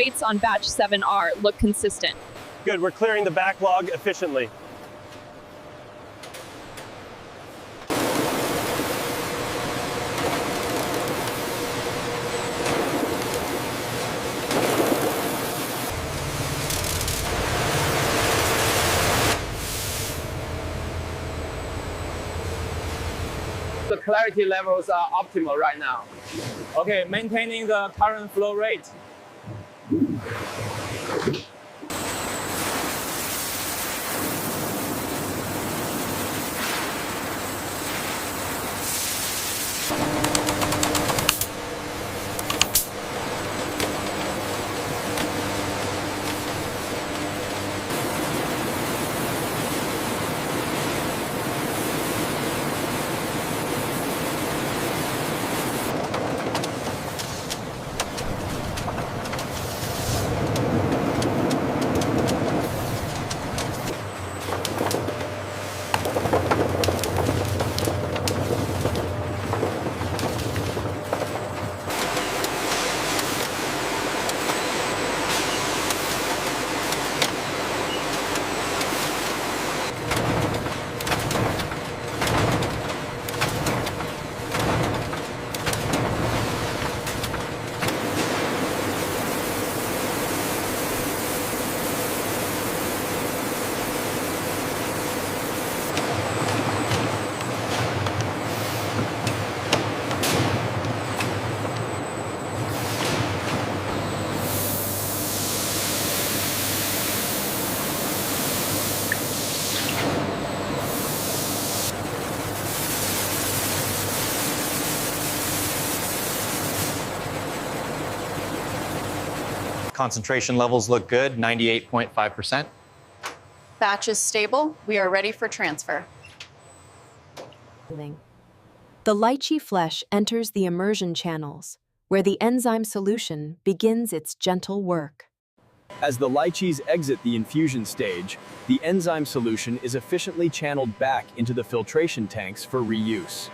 weights on batch 7R look consistent. Good, we're clearing the backlog efficiently. The clarity levels are optimal right now. Okay, maintaining the current flow rate. Concentration levels look good, 98.5%. Batch is stable. We are ready for transfer. The lychee flesh enters the immersion channels, where the enzyme solution begins its gentle work. As the lychees exit the infusion stage, the enzyme solution is efficiently channeled back into the filtration tanks for reuse.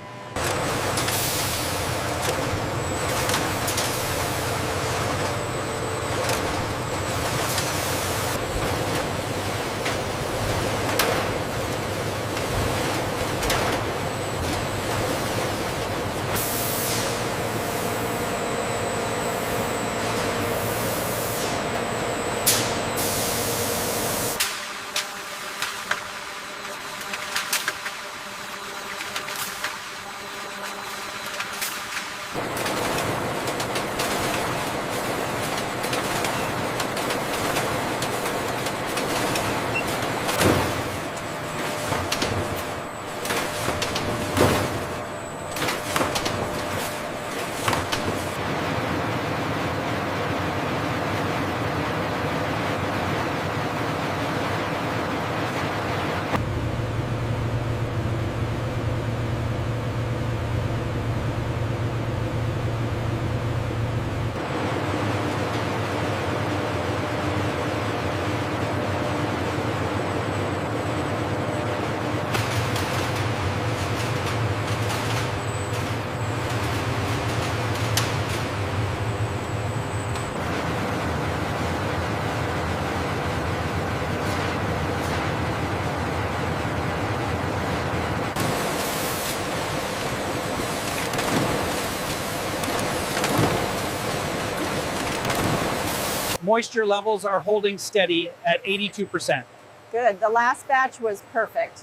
Moisture levels are holding steady at 82%. Good. The last batch was perfect.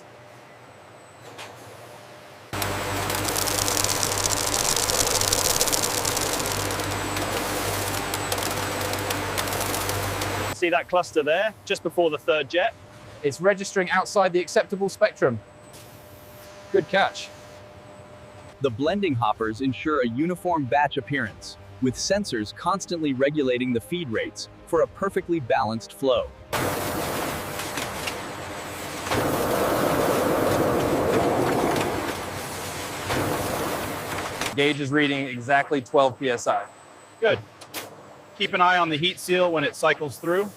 See that cluster there, just before the third jet? It's registering outside the acceptable spectrum. Good catch. The blending hoppers ensure a uniform batch appearance, with sensors constantly regulating the feed rates for a perfectly balanced flow. Gauge is reading exactly 12 psi. Good. Keep an eye on the heat seal when it cycles through.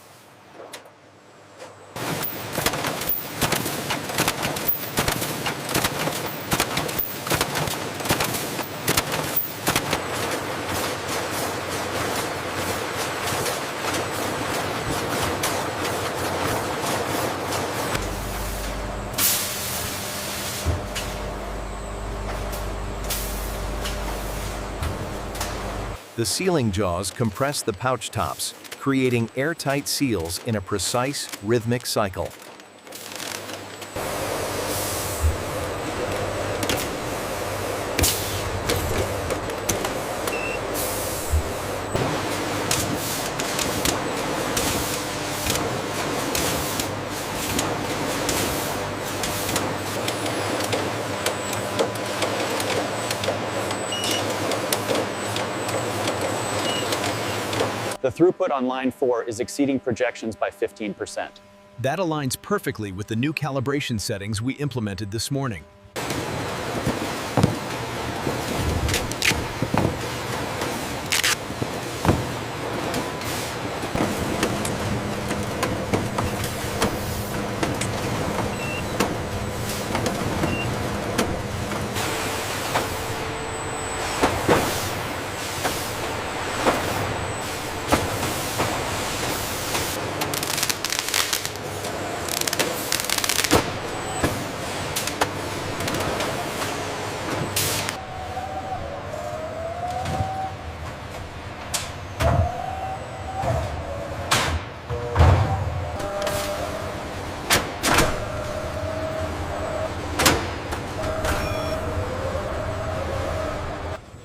The sealing jaws compress the pouch tops, creating airtight seals in a precise, rhythmic cycle. The throughput on line 4 is exceeding projections by 15%. That aligns perfectly with the new calibration settings we implemented this morning.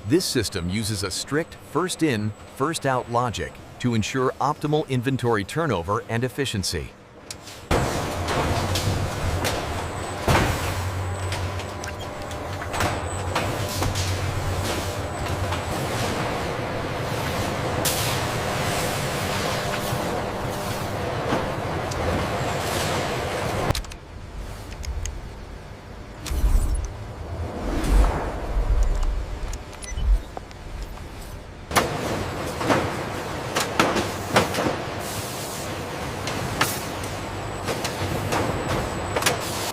This system uses a strict first-in, first-out logic to ensure optimal inventory turnover and efficiency.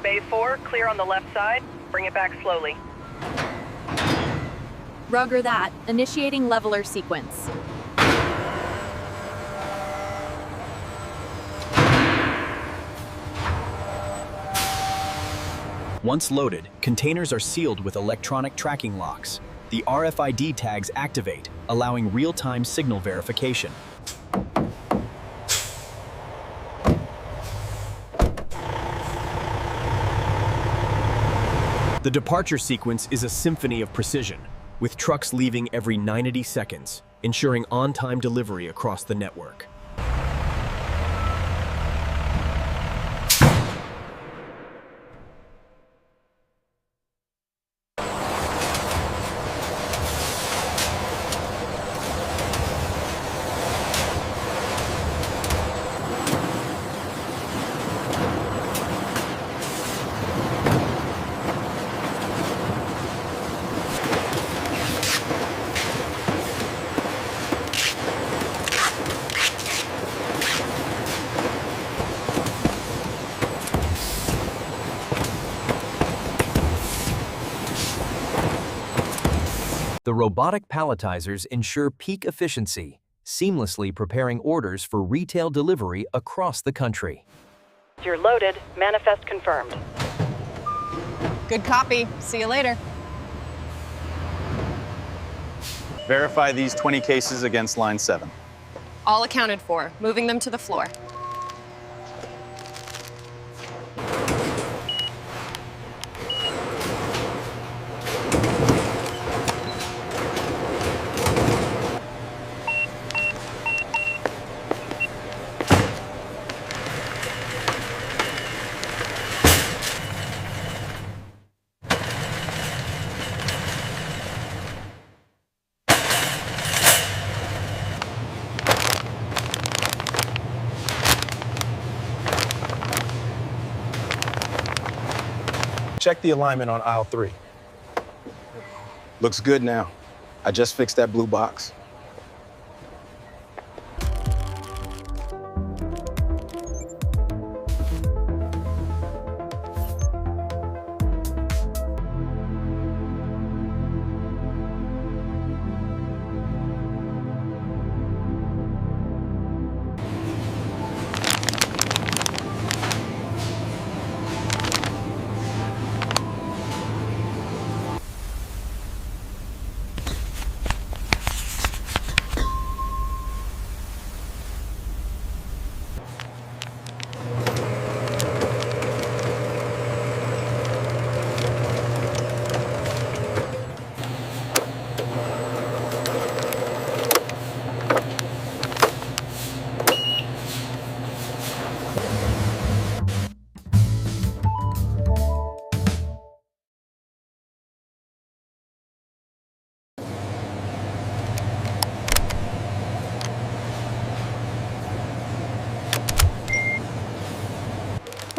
Bay 4, clear on the left side. Bring it back slowly. Roger that. Initiating leveler sequence. Once loaded, containers are sealed with electronic tracking locks. The RFID tags activate, allowing real-time signal verification. The departure sequence is a symphony of precision, with trucks leaving every 90 seconds, ensuring on-time delivery across the network. The robotic palletizers ensure peak efficiency, seamlessly preparing orders for retail delivery across the country. You're loaded. Manifest confirmed. Good copy. See you later. Verify these 20 cases against line 7. All accounted for. Moving them to the floor. Check the alignment on aisle 3. Looks good now. I just fixed that blue box.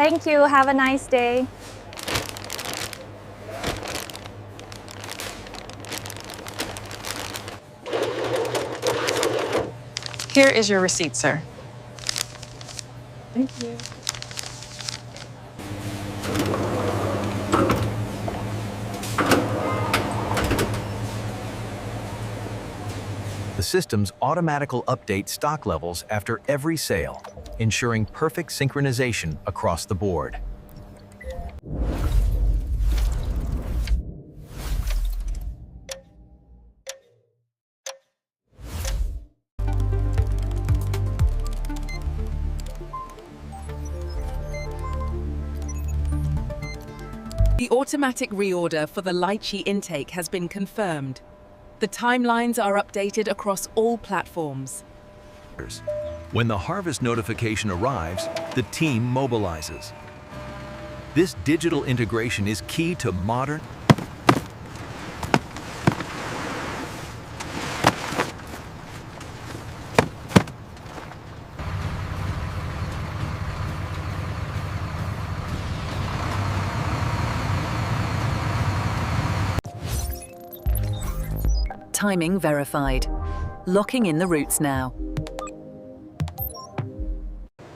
Thank you. Have a nice day. Here is your receipt, sir. Thank you. The systems automatically update stock levels after every sale, ensuring perfect synchronization across the board. The automatic reorder for the lychee intake has been confirmed. The timelines are updated across all platforms. When the harvest notification arrives, the team mobilizes. This digital integration is key to modern Timing verified. Locking in the routes now.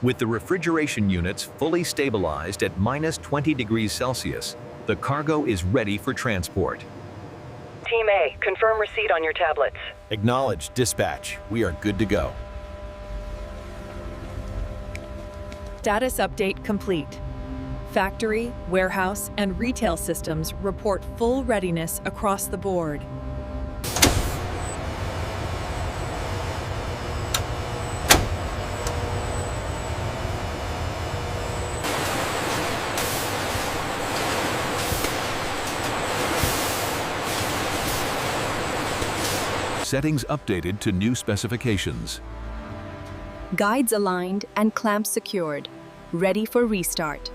With the refrigeration units fully stabilized at -20 degrees Celsius, the cargo is ready for transport. Team A, confirm receipt on your tablets. Acknowledge dispatch. We are good to go. Status update complete. Factory, warehouse, and retail systems report full readiness across the board. Settings updated to new specifications. Guides aligned and clamps secured, ready for restart.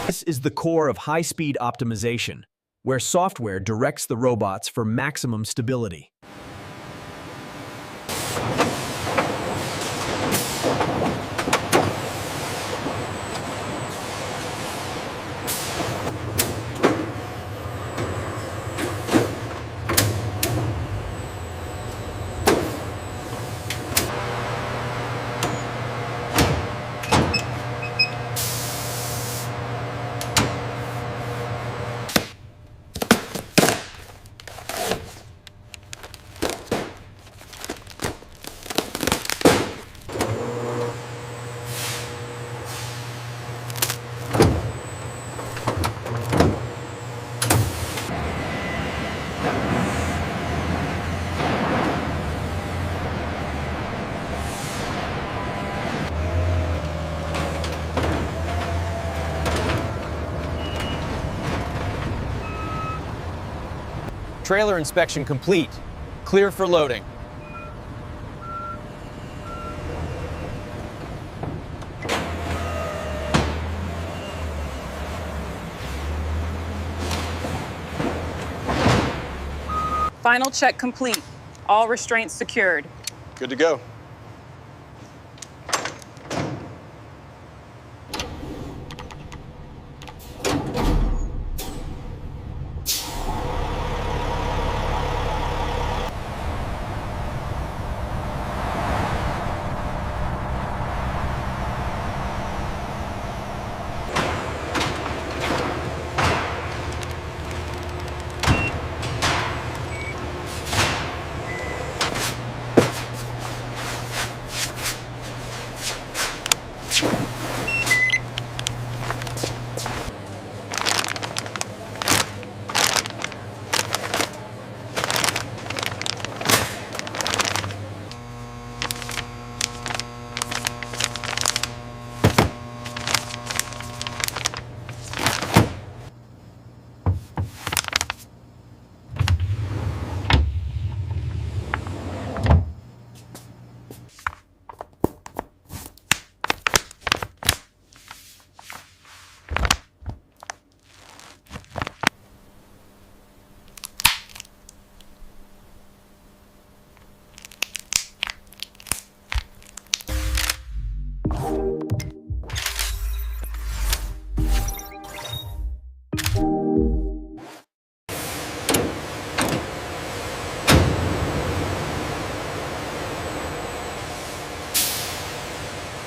This is the core of high-speed optimization, where software directs the robots for maximum stability. Trailer inspection complete. Clear for loading. Final check complete. All restraints secured. Good to go.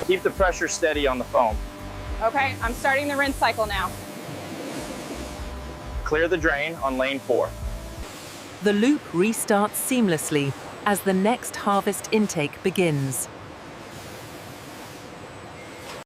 Keep the pressure steady on the foam. Okay, I'm starting the rinse cycle now. Clear the drain on lane 4. The loop restarts seamlessly as the next harvest intake begins.